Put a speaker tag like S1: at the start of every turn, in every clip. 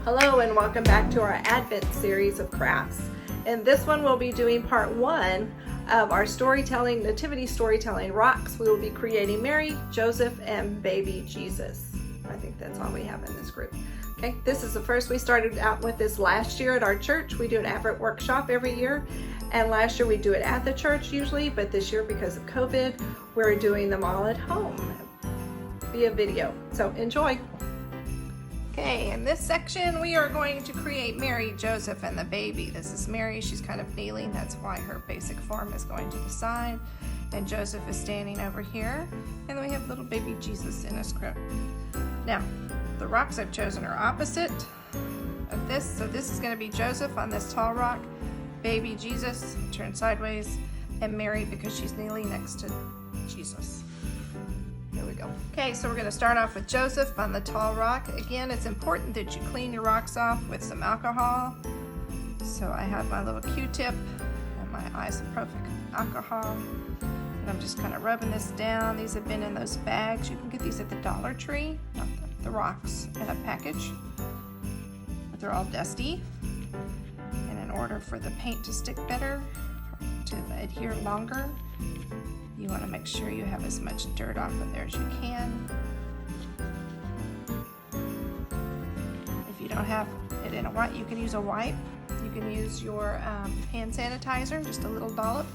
S1: Hello and welcome back to our Advent series of crafts. In this one we'll be doing part 1 of our storytelling, Nativity storytelling rocks. We will be creating Mary, Joseph, and baby Jesus. I think that's all we have in this group. Okay, this is the first. We started out with this last year at our church. We do an Advent workshop every year, and last year we do it at the church usually, but this year because of COVID, we're doing them all at home via video. So enjoy. Okay, in this section we are going to create Mary, Joseph, and the baby. This is Mary. She's kind of kneeling. That's why her basic form is going to the side. And Joseph is standing over here. And then we have little baby Jesus in a script. Now, the rocks I've chosen are opposite of this. So this is going to be Joseph on this tall rock, baby Jesus turned sideways, and Mary because she's kneeling next to Jesus. Here we go. Okay, so we're going to start off with Joseph on the tall rock. Again, it's important that you clean your rocks off with some alcohol. So I have my little Q-tip and my isopropyl alcohol. And I'm just kind of rubbing this down. These have been in those bags. You can get these at the Dollar Tree, not the rocks in a package. But they're all dusty. And in order for the paint to stick better, to adhere longer, you want to make sure you have as much dirt off of there as you can. If you don't have it in a wipe, you can use a wipe. You can use your hand sanitizer, just a little dollop,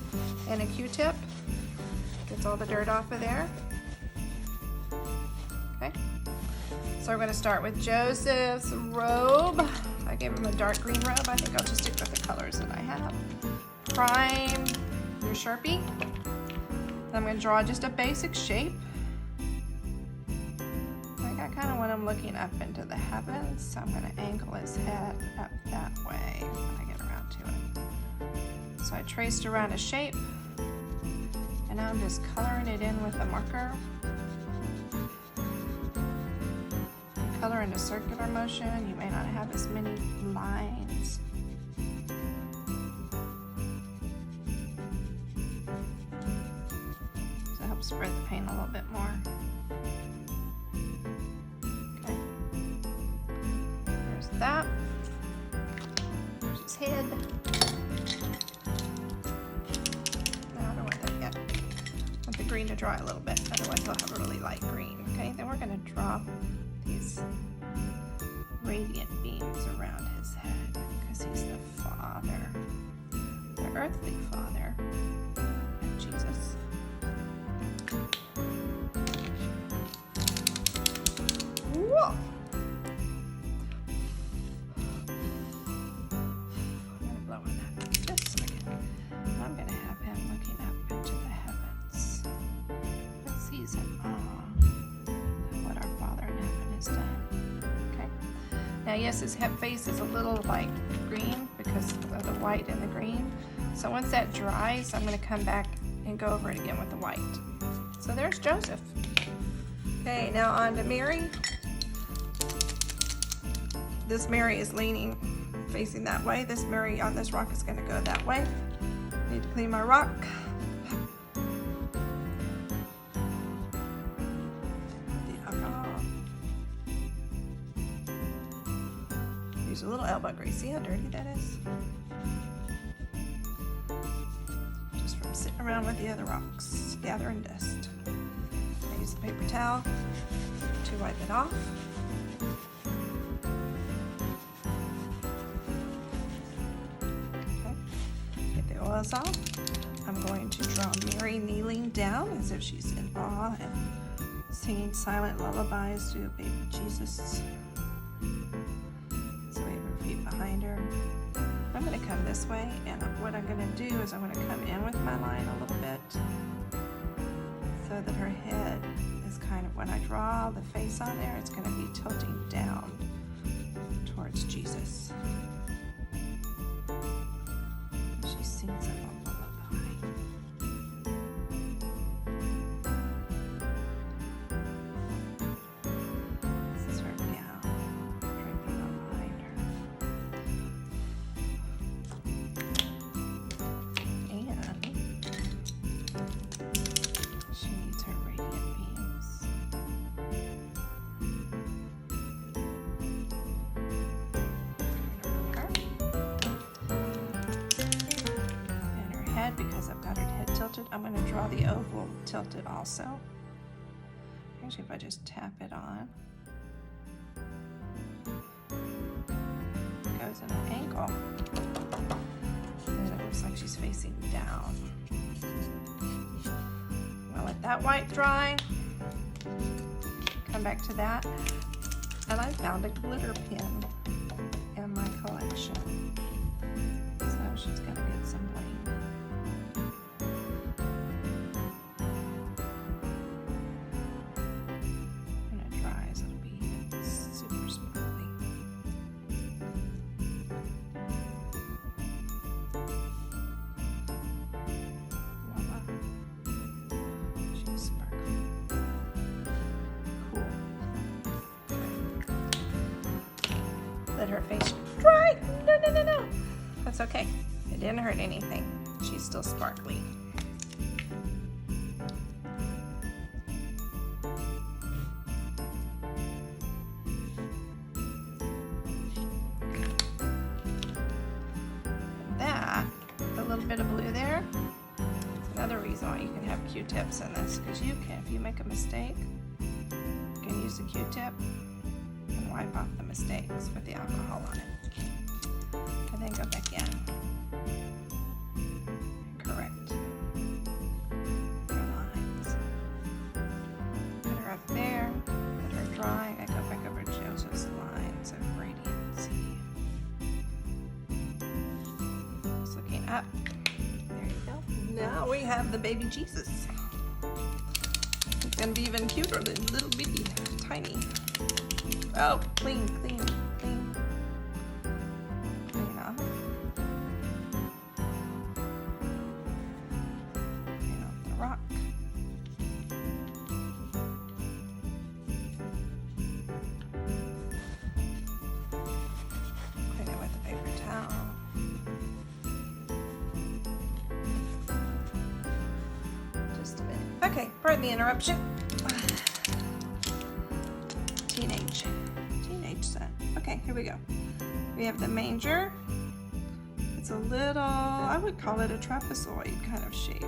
S1: and a Q-tip. Gets all the dirt off of there. Okay. So we're going to start with Joseph's robe. I gave him a dark green robe. I think I'll just stick with the colors that I have. Prime your Sharpie. I'm going to draw just a basic shape. I kind of want him looking up into the heavens, so I'm going to angle his head up that way when I get around to it. So I traced around a shape, and now I'm just coloring it in with a marker. You color in a circular motion, you may not have as many lines. Spread the paint a little bit more. Okay. There's that. There's his head. No, I don't want that yet. I want the green to dry a little bit, otherwise he'll have a really light green. Okay, then we're going to draw these radiant beams around his head because he's the father, the earthly father of Jesus. Whoa! I'm going to blow on that just a second. I'm going to have him looking up into the heavens. Let's seize in awe of what our Father in heaven has done. Okay? Now, yes, his head face is a little like green because of the white and the green. So once that dries, I'm going to come back and go over it again with the white. So there's Joseph. Okay, now on to Mary. This Mary is leaning, facing that way. This Mary on this rock is going to go that way. Need to clean my rock. The alcohol. Use a little elbow grease. See how dirty that is? Just from sitting around with the other rocks, gathering dust. I use a paper towel to wipe it off. Oils off. I'm going to draw Mary kneeling down as if she's in awe and singing silent lullabies to baby Jesus. So we have her feet behind her. I'm going to come this way, and what I'm going to do is I'm going to come in with my line a little bit so that her head is kind of, when I draw the face on there, it's going to be tilting down towards Jesus. She sings a lullaby. This is her gown draping behind her. And she needs her radiant beams. tilted. I'm going to draw the oval tilted also. Actually, if I just tap it on, it goes in an angle. And it looks like she's facing down. I'm going to let that white dry. Come back to that. And I found a glitter pin in my collection. So she's going to get some bling. When it dries, it'll be super sparkly. Voila. She's sparkly. Cool. Let her face dry. No. That's okay. It didn't hurt anything. She's still sparkly. That, the little bit of blue there, is another reason why you can have Q-tips in this, because you can, if you make a mistake, you can use a Q-tip and wipe off the mistakes with the alcohol on it. And then go back in. Correct your lines. Put her up there, put her dry. I go back over Joseph's lines of radiancy. Just looking up. There you go. Now we have the baby Jesus. It's gonna be even cuter than little bitty, tiny. Oh, clean off. Clean off the rock. Clean it with a paper towel. Just a minute. Okay, pardon the interruption. Teenage set. Okay, here we go. We have the manger. It's a little, I would call it a trapezoid kind of shape.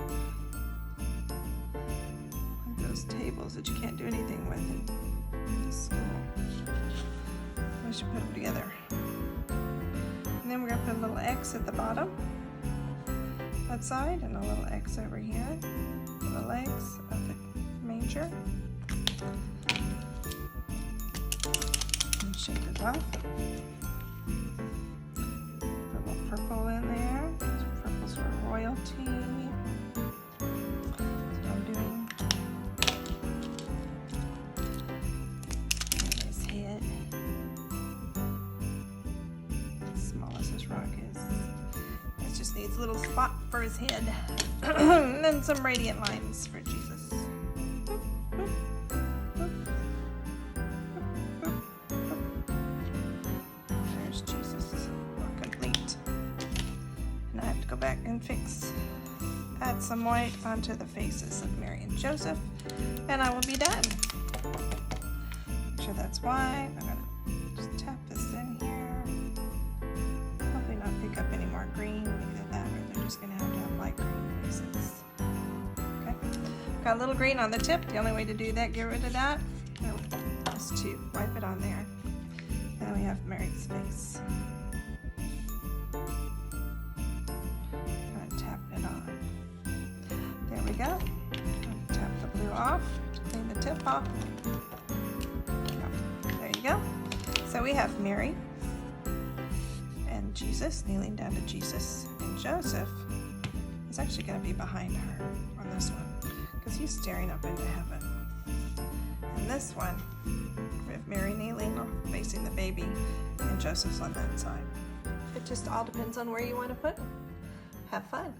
S1: Like those tables that you can't do anything with in school. I should put them together. And then we're going to put a little X at the bottom, that side, and a little X over here for the legs of the manger. Shake it off. Put a little purple in there. Purple's for royalty. That's what I'm doing. And his head. As small as this rock is. It just needs a little spot for his head. And then some radiant lines for Jesus. Back and add some white onto the faces of Mary and Joseph, and I will be done. Make sure that's white. I'm gonna just tap this in here. Hopefully not pick up any more green. Either that or they're just gonna have light green faces. Okay. Got a little green on the tip. The only way to do that, get rid of that, is to wipe it on there. And then we have Mary's face. Go. Tap the blue off, clean the tip off. There you go. So we have Mary and Jesus kneeling down to Jesus, and Joseph is actually going to be behind her on this one because he's staring up into heaven. And this one, we have Mary kneeling or facing the baby, and Joseph's on that side. It just all depends on where you want to put them. Have fun.